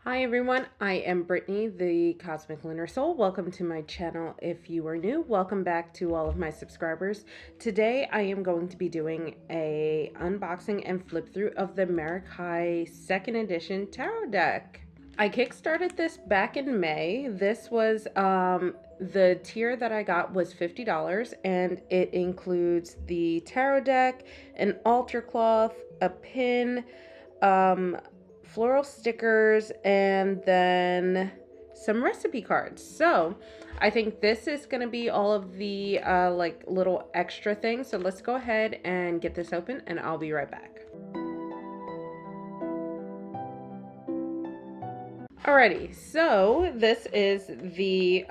Hi everyone, I am Brittany, the Cosmic Lunar Soul. Welcome to my channel. If you are new, welcome back to all of my subscribers. Today I am going to be doing a unboxing and flip through of the Meraki 2nd edition tarot deck. I kickstarted this back in May. This was the tier that I got was $50 and it includes the tarot deck, an altar cloth, a pin, floral stickers, and then some recipe cards. So I think this is going to be all of the like little extra things. So let's go ahead and get this open and I'll be right back. Alrighty, so this is the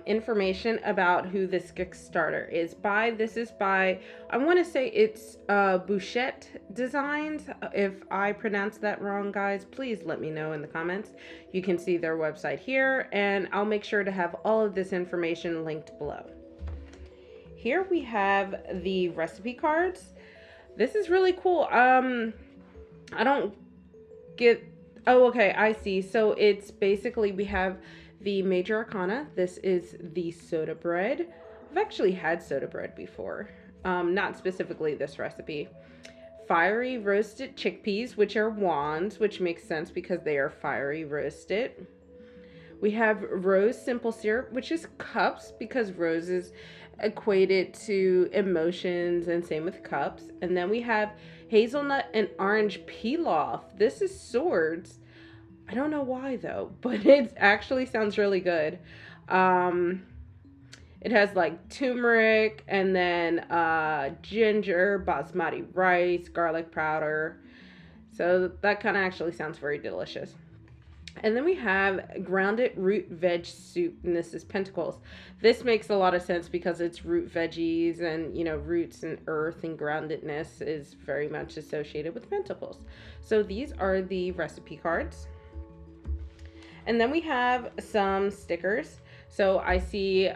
information about who this Kickstarter is by. This is by, I want to say it's Bouchette Designs. If I pronounce that wrong, guys, please let me know in the comments. You can see their website here, and I'll make sure to have all of this information linked below. Here we have the recipe cards. This is really cool. I don't get... Oh, okay, I see. So it's basically, we have the major arcana. This is the soda bread. I've actually had soda bread before. Not specifically this recipe. Fiery roasted chickpeas, which are wands, which makes sense because they are fiery roasted. We have rose simple syrup, which is cups because roses equated to emotions, and same with cups. And then we have hazelnut and orange pilaf. This is swords. I don't know why though, but it actually sounds really good. It has like turmeric and then ginger, basmati rice, garlic powder. So that kind of actually sounds very delicious. And then we have grounded root veg soup, and this is pentacles. This makes a lot of sense because it's root veggies, and you know, roots and earth and groundedness is very much associated with pentacles. So these are the recipe cards. And then we have some stickers. So I see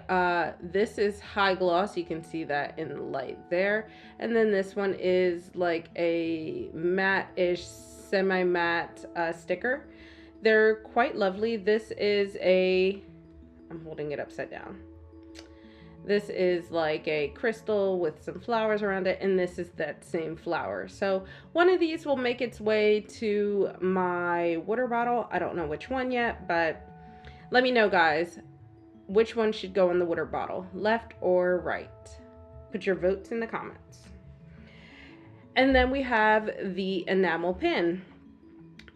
this is high gloss. You can see that in the light there. And then this one is like a matte-ish, semi-matte sticker. They're quite lovely. This is a, I'm holding it upside down. This is like a crystal with some flowers around it, and this is that same flower. So one of these will make its way to my water bottle. I don't know which one yet, but let me know, guys, which one should go in the water bottle, left or right. Put your votes in the comments. And then we have the enamel pin.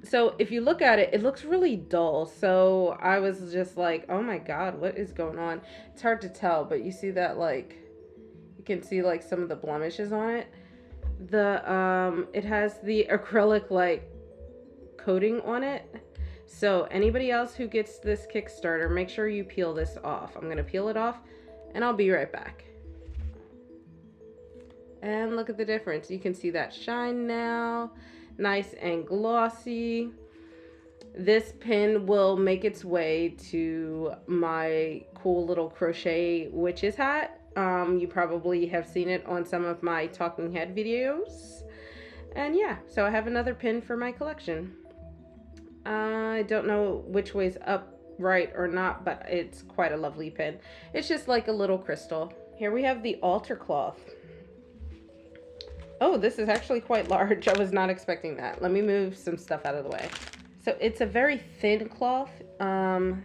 So if you look at it, it looks really dull. So I was just like, oh my God, what is going on? It's hard to tell, but you see that, like, you can see like some of the blemishes on it. It has the acrylic like coating on it. So anybody else who gets this Kickstarter, make sure you peel this off. I'm going to peel it off and I'll be right back. And look at the difference. You can see that shine now. Nice and glossy. This pin will make its way to my cool little crochet witch's hat. You probably have seen it on some of my talking head videos. And yeah, so I have another pin for my collection. I don't know which way's up, right, or not, but it's quite a lovely pin. It's just like a little crystal. Here we have the altar cloth. Oh, this is actually quite large. I was not expecting that. Let me move some stuff out of the way. So it's a very thin cloth.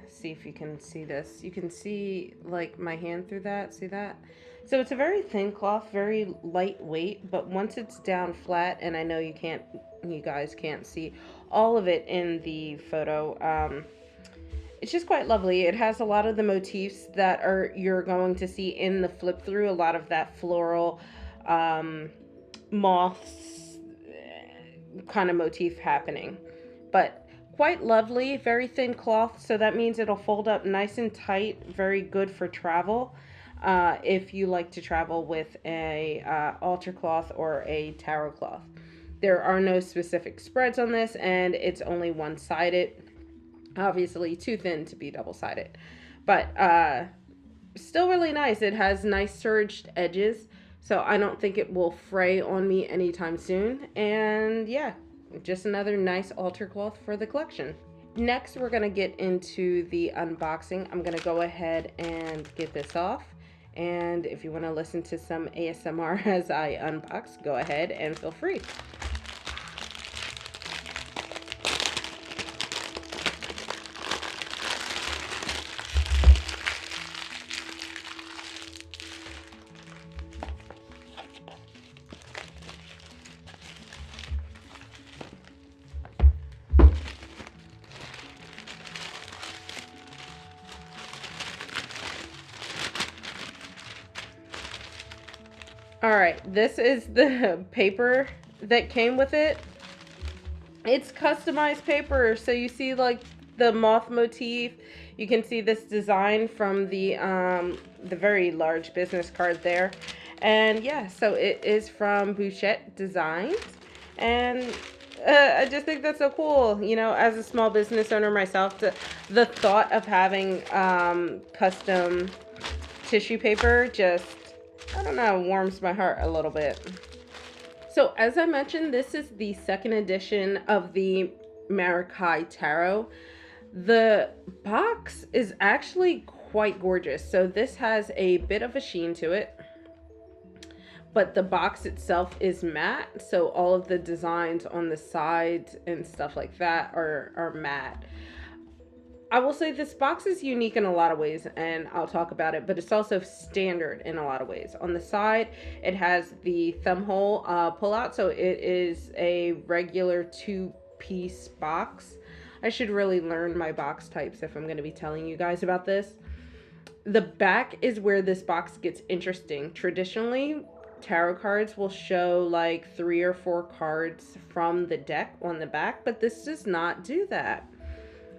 See if you can see this. You can see like my hand through that. See that? So it's a very thin cloth, very lightweight, but once it's down flat, and I know you guys can't see all of it in the photo. It's just quite lovely. It has a lot of the motifs that you're going to see in the flip through. A lot of that floral, moths kind of motif happening, but quite lovely. Very thin cloth, so that means it'll fold up nice and tight. Very good for travel, if you like to travel with a altar cloth or a tarot cloth. There are no specific spreads on this, and it's only one-sided, obviously too thin to be double-sided, but still really nice. It has nice serged edges, so I don't think it will fray on me anytime soon. And yeah, just another nice altar cloth for the collection. Next, we're going to get into the unboxing. I'm going to go ahead and get this off. And if you want to listen to some ASMR as I unbox, go ahead and feel free. All right, this is the paper that came with it. It's customized paper, so you see like the moth motif. You can see this design from the very large business card there. And yeah, so it is from Bouchette Designs. And I just think that's so cool. You know, as a small business owner myself, the thought of having custom tissue paper just, I don't know, warms my heart a little bit. So as I mentioned, this is the second edition of the Meraki Tarot. The box is actually quite gorgeous. So this has a bit of a sheen to it, but the box itself is matte. So all of the designs on the sides and stuff like that are matte. I will say this box is unique in a lot of ways, and I'll talk about it, but it's also standard in a lot of ways. On the side, it has the thumb hole pull out, so it is a regular 2-piece box. I should really learn my box types if I'm going to be telling you guys about this. The back is where this box gets interesting. Traditionally, tarot cards will show like 3 or 4 cards from the deck on the back, but this does not do that.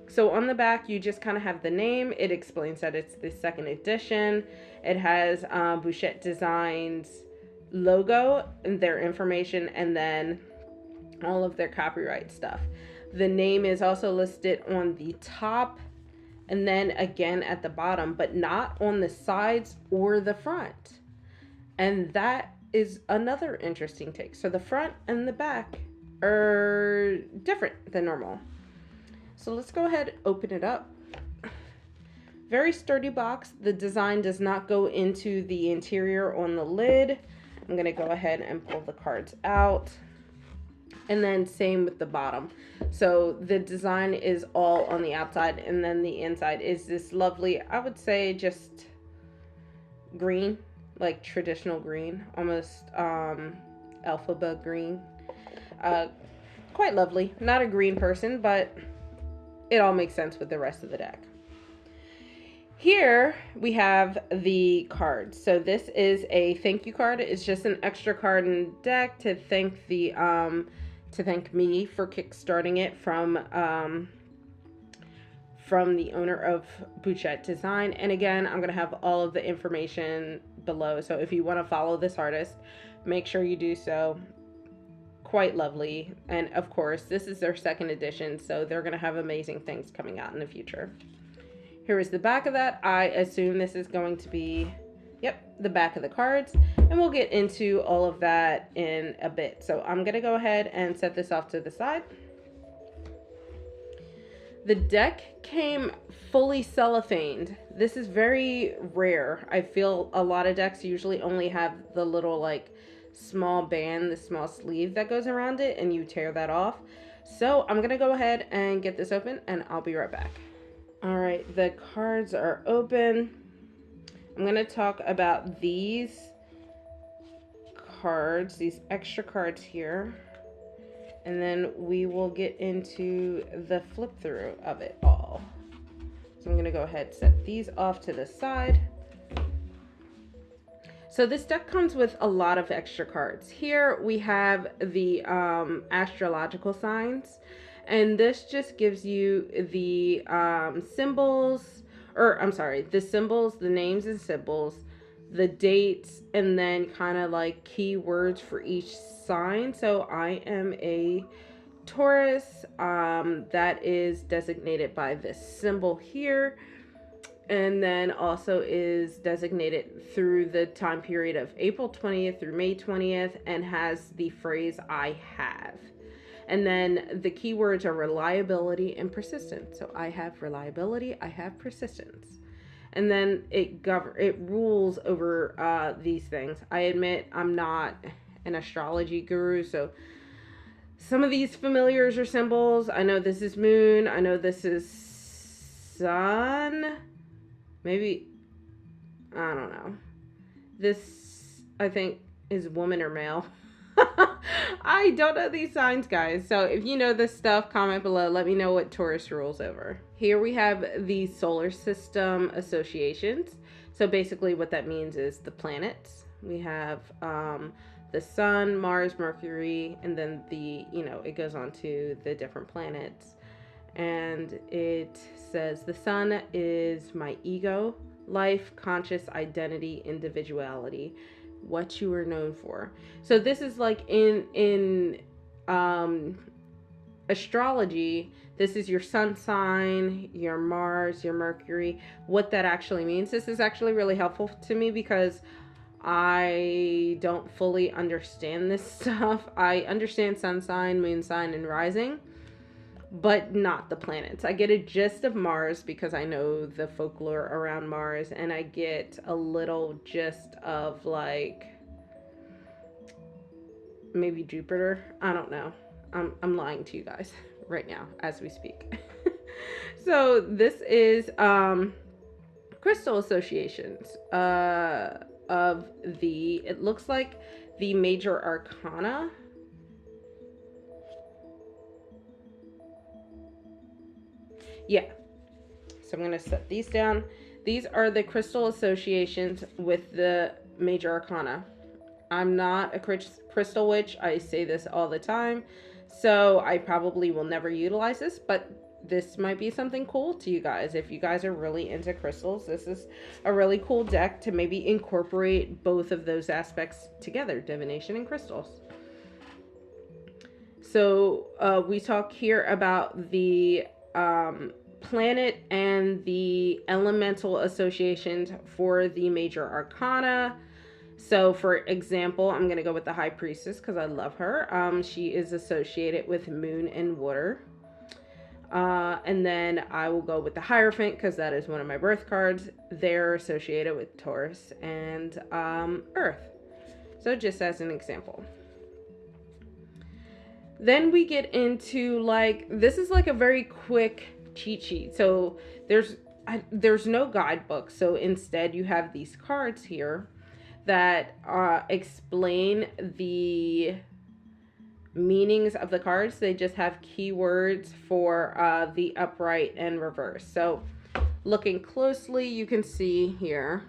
So on the back, you just kind of have the name. It explains that it's the second edition. It has Bouchette Designs logo and their information, and then all of their copyright stuff. The name is also listed on the top and then again at the bottom, but not on the sides or the front. And that is another interesting take. So the front and the back are different than normal. So let's go ahead and open it up. Very sturdy box. The design does not go into the interior on the lid. I'm going to go ahead and pull the cards out. And then same with the bottom. So the design is all on the outside, and then the inside is this lovely, I would say just green, like traditional green, almost alphabet green. Quite lovely. Not a green person, but it all makes sense with the rest of the deck. Here we have the cards. So this is a thank you card. It's just an extra card in the deck to thank the to thank me for kickstarting it from the owner of Bouchette Design. And again, I'm gonna have all of the information below. So if you want to follow this artist, make sure you do so. Quite lovely. And of course, this is their second edition, so they're going to have amazing things coming out in the future. Here is the back of that. I assume this is going to be, yep, the back of the cards. And we'll get into all of that in a bit. So I'm going to go ahead and set this off to the side. The deck came fully cellophaned. This is very rare. I feel a lot of decks usually only have the little like small band, the small sleeve that goes around it, and you tear that off. So I'm gonna go ahead and get this open, and I'll be right back. All right, the cards are open. I'm gonna talk about these cards, these extra cards here, and then we will get into the flip through of it all. So I'm gonna go ahead and set these off to the side. So this deck comes with a lot of extra cards. Here we have the astrological signs, and this just gives you the symbols, or I'm sorry, the symbols, the names and symbols, the dates, and then kind of like keywords for each sign. So I am a Taurus, that is designated by this symbol here. And then also is designated through the time period of April 20th through May 20th, and has the phrase I have. And then the keywords are reliability and persistence. So I have reliability, I have persistence. And then it rules over these things. I admit I'm not an astrology guru, so some of these familiars or symbols, I know this is moon, I know this is sun, maybe, I don't know. This, I think, is woman or male. I don't know these signs, guys. So if you know this stuff, comment below. Let me know what Taurus rules over. Here we have the solar system associations. So basically what that means is the planets. We have the sun, Mars, Mercury, and then it goes on to the different planets. And it says the sun is my ego, life, conscious identity, individuality, what you are known for. So this is like in astrology, this is your sun sign, your Mars, your Mercury, what that actually means. This is actually really helpful to me because I don't fully understand this stuff. I understand sun sign, moon sign, and rising, but not the planets. I get a gist of Mars because I know the folklore around Mars, and I get a little gist of like maybe Jupiter. I don't know. I'm lying to you guys right now as we speak. So this is crystal associations of it looks like the major arcana. Yeah. So I'm going to set these down. These are the crystal associations with the major arcana. I'm not a crystal witch. I say this all the time. So I probably will never utilize this, but this might be something cool to you guys. If you guys are really into crystals, this is a really cool deck to maybe incorporate both of those aspects together, divination and crystals. So we talk here about the planet and the elemental associations for the major arcana. So for example, I'm going to go with the High Priestess because I love her. She is associated with moon and water. And then I will go with the Hierophant because that is one of my birth cards. They're associated with Taurus and Earth. So just as an example. Then we get into like, this is like a very quick cheat sheet. So there's no guidebook. So instead you have these cards here that explain the meanings of the cards. They just have keywords for the upright and reverse. So looking closely, you can see here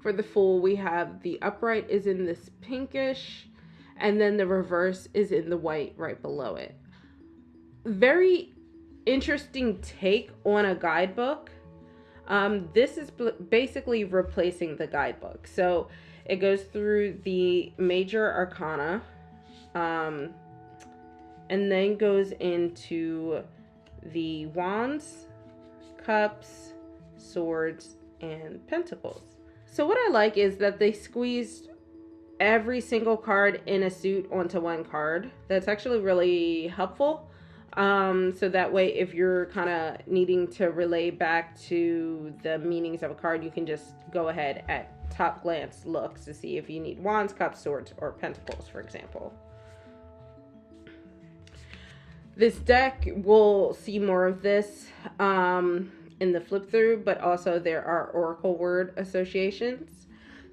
for the Fool, we have the upright is in this pinkish, and then the reverse is in the white right below it. Very interesting take on a guidebook. This is basically replacing the guidebook. So it goes through the major arcana, and then goes into the wands, cups, swords, and pentacles. So what I like is that they squeezed every single card in a suit onto one card. That's actually really helpful. So that way, if you're kind of needing to relay back to the meanings of a card, you can just go ahead at top glance looks to see if you need wands, cups, swords, or pentacles, for example. This deck, will see more of this in the flip through, but also there are oracle word associations.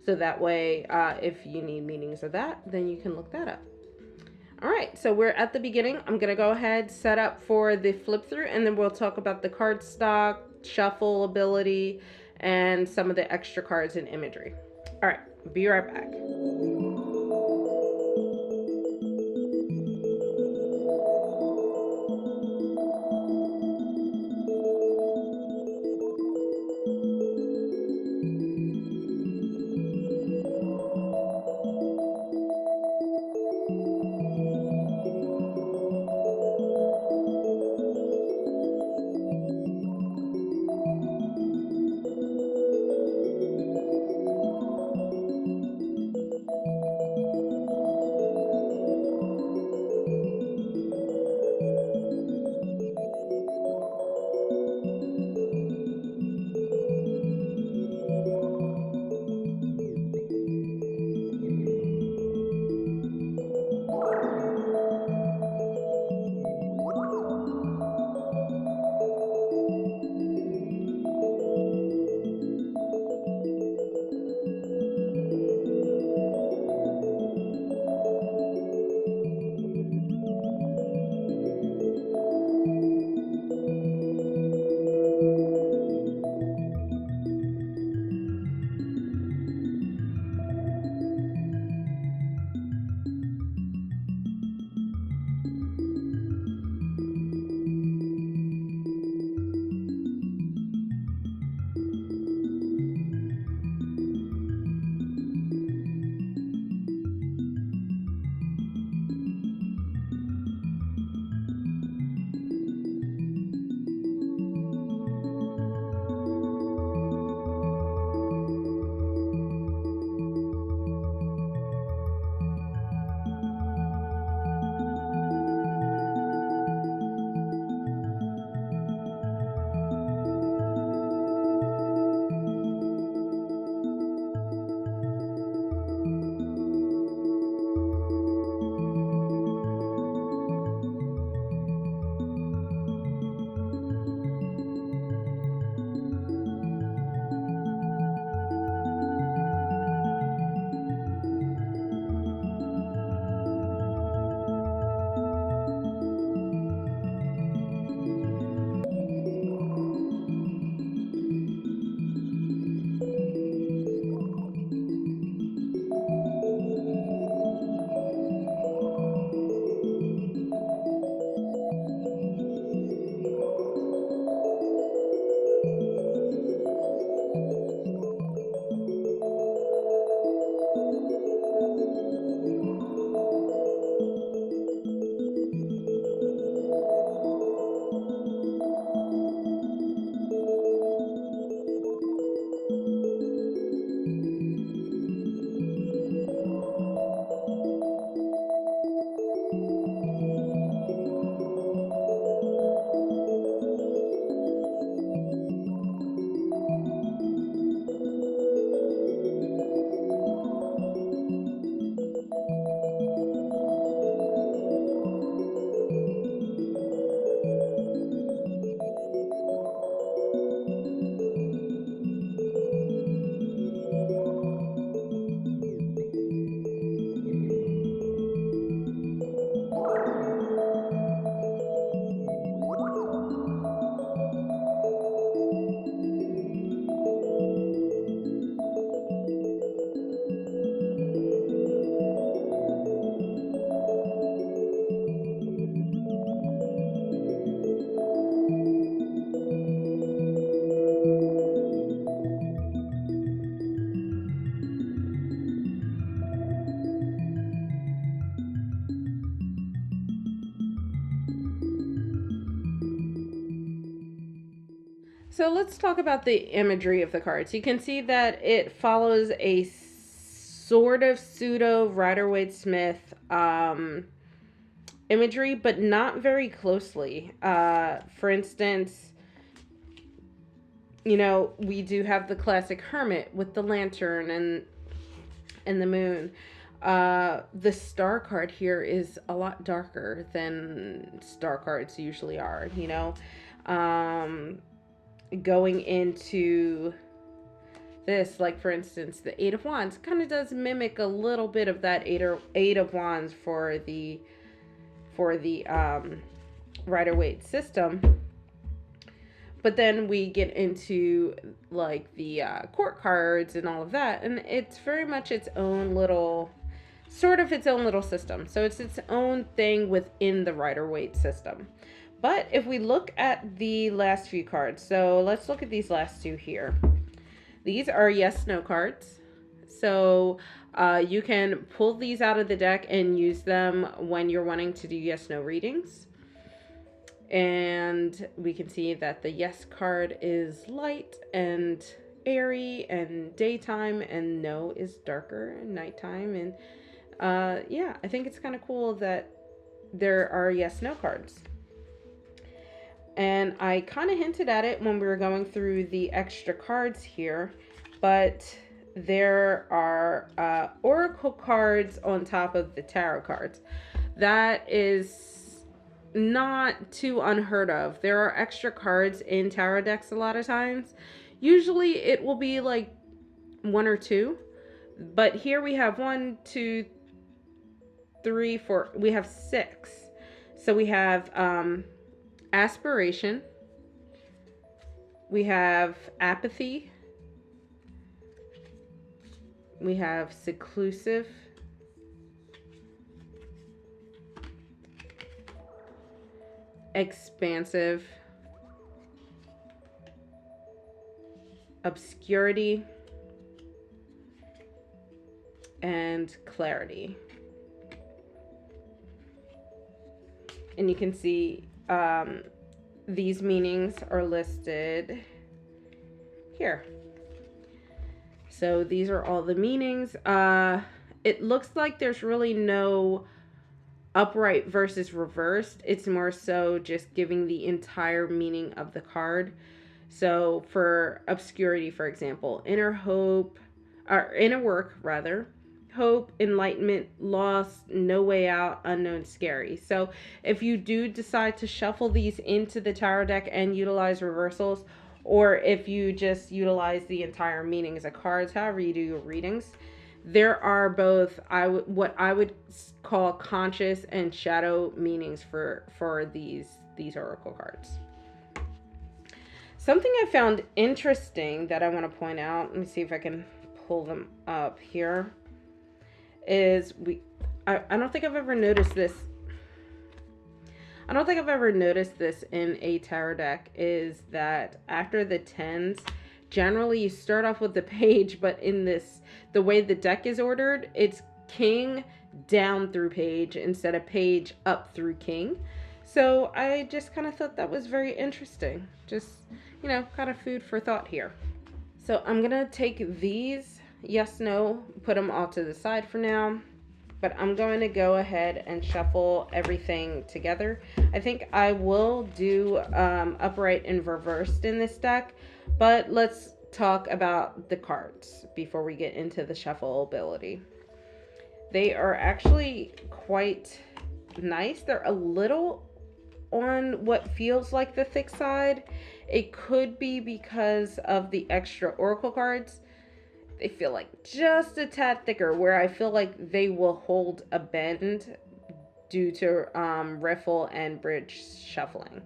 So that way, if you need meanings of that, then you can look that up. All right, so we're at the beginning. I'm going to go ahead, set up for the flip through, and then we'll talk about the card stock, shuffle ability, and some of the extra cards in imagery. All right, be right back. So let's talk about the imagery of the cards. You can see that it follows a sort of pseudo Rider-Waite-Smith imagery, but not very closely. For instance, you know, we do have the classic hermit with the lantern and the moon. The star card here is a lot darker than star cards usually are, you know. Going into this, like for instance, the Eight of Wands kind of does mimic a little bit of that Eight of Wands for the Rider-Waite system. But then we get into like the court cards and all of that, and it's very much its own little system. So it's its own thing within the Rider-Waite system. But if we look at the last few cards, so let's look at these last two here. These are yes/no cards. So you can pull these out of the deck and use them when you're wanting to do yes/no readings. And we can see that the yes card is light and airy and daytime, and no is darker and nighttime. And yeah, I think it's kind of cool that there are yes/no cards. And I kind of hinted at it when we were going through the extra cards here, but there are oracle cards on top of the tarot cards. That is not too unheard of. There are extra cards in tarot decks a lot of times. Usually it will be like one or two, but here we have 1, 2, 3, 4. We have 6. So we have aspiration, we have apathy, we have seclusive, expansive, obscurity, and clarity. And you can see these meanings are listed here. So these are all the meanings. It looks like there's really no upright versus reversed. It's more so just giving the entire meaning of the card. So for obscurity, for example, inner hope, or inner work rather, hope, enlightenment, loss, no way out, unknown, scary. So if you do decide to shuffle these into the tarot deck and utilize reversals, or if you just utilize the entire meanings of cards, however you do your readings, there are both what I would call conscious and shadow meanings for these oracle cards. Something I found interesting that I want to point out, let me see if I can pull them up here, is I don't think I've ever noticed this. I don't think I've ever noticed this in a tarot deck, is that after the tens, generally you start off with the page, but in this, the way the deck is ordered, it's king down through page instead of page up through king. So I just kind of thought that was very interesting. Just, you know, kind of food for thought here. So I'm going to take these yes, no, put them all to the side for now. But I'm going to go ahead and shuffle everything together. I think I will do upright and reversed in this deck, but let's talk about the cards before we get into the shuffleability. They are actually quite nice. They're a little on what feels like the thick side. It could be because of the extra oracle cards. They feel like just a tad thicker, where I feel like they will hold a bend due to riffle and bridge shuffling.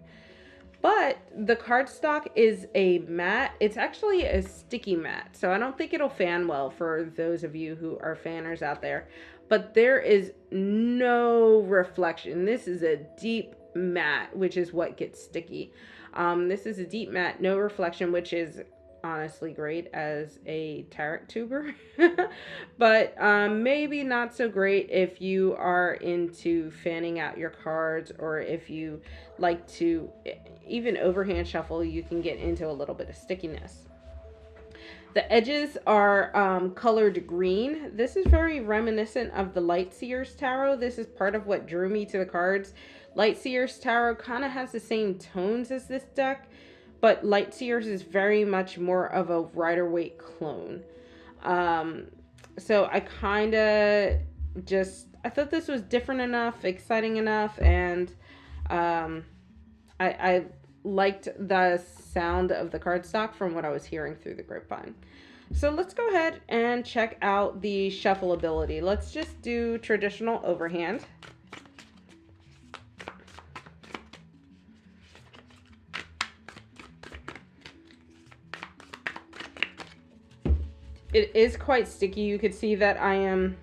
But the cardstock is a matte. It's actually a sticky matte, so I don't think it'll fan well for those of you who are fanners out there. But there is no reflection. This is a deep matte, which is what gets sticky. This is a deep matte, no reflection, which is honestly great as a tarot tuber. But maybe not so great if you are into fanning out your cards, or if you like to even overhand shuffle, you can get into a little bit of stickiness. The edges are colored green. This is very reminiscent of the Lightseers Tarot. This is part of what drew me to the cards. Lightseers Tarot kind of has the same tones as this deck, but Lightseers is very much more of a Rider-Waite clone. So I kind of I thought this was different enough, exciting enough, and I liked the sound of the cardstock from what I was hearing through the grapevine. So let's go ahead and check out the shuffle ability. Let's just do traditional overhand. It is quite sticky. You could see that I am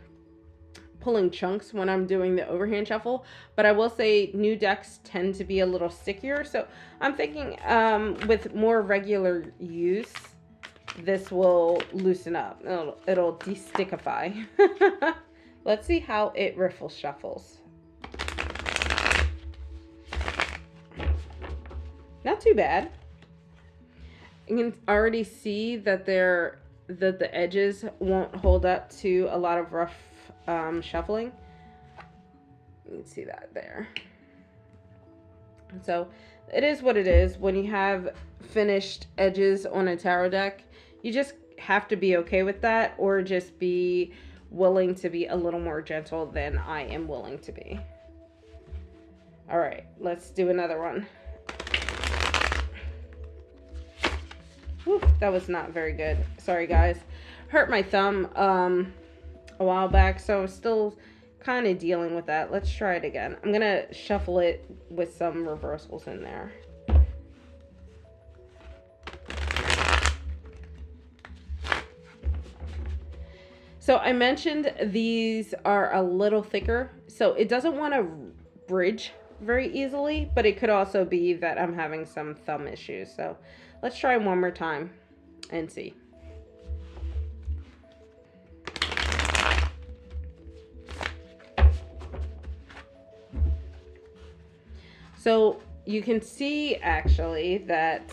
pulling chunks when I'm doing the overhand shuffle, but I will say new decks tend to be a little stickier, so I'm thinking with more regular use this will loosen up. It'll de-stickify. Let's see how it riffle shuffles. Not too bad. You can already see that the edges won't hold up to a lot of rough shuffling. You can see that there. So it is what it is. When you have finished edges on a tarot deck, you just have to be okay with that, or just be willing to be a little more gentle than I am willing to be. All right, let's do another one. Whew, that was not very good. Sorry, guys. Hurt my thumb a while back, so I'm still kind of dealing with that. Let's try it again. I'm going to shuffle it with some reversals in there. So I mentioned these are a little thicker, so it doesn't want to bridge very easily, but it could also be that I'm having some thumb issues. So let's try one more time and see. So you can see actually that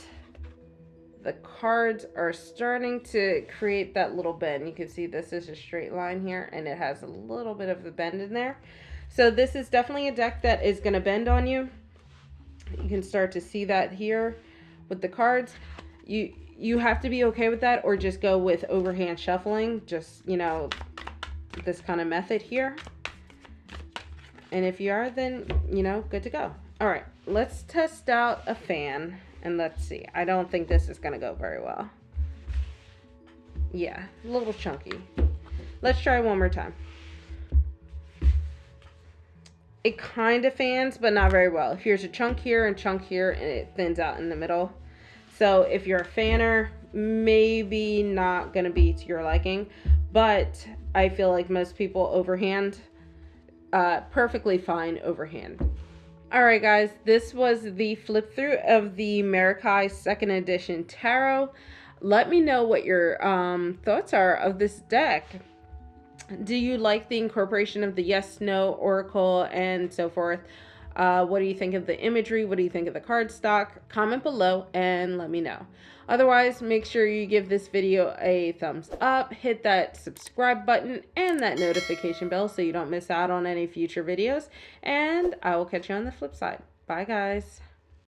the cards are starting to create that little bend. You can see this is a straight line here, and it has a little bit of a bend in there. So this is definitely a deck that is going to bend on you. You can start to see that here with the cards. You have to be okay with that, or just go with overhand shuffling. Just, you know, this kind of method here. And if you are, then, you know, good to go. All right, let's test out a fan. And let's see. I don't think this is going to go very well. Yeah, a little chunky. Let's try one more time. It kind of fans, but not very well. Here's a chunk here and chunk here, and it thins out in the middle. So if you're a fanner, maybe not going to be to your liking. But I feel like most people overhand, perfectly fine overhand. Alright guys, this was the flip through of the Meraki 2nd edition tarot. Let me know what your thoughts are of this deck. Do you like the incorporation of the yes, no, oracle, and so forth? What do you think of the imagery? What do you think of the cardstock? Comment below and let me know. Otherwise, make sure you give this video a thumbs up, hit that subscribe button and that notification bell so you don't miss out on any future videos. And I will catch you on the flip side. Bye, guys.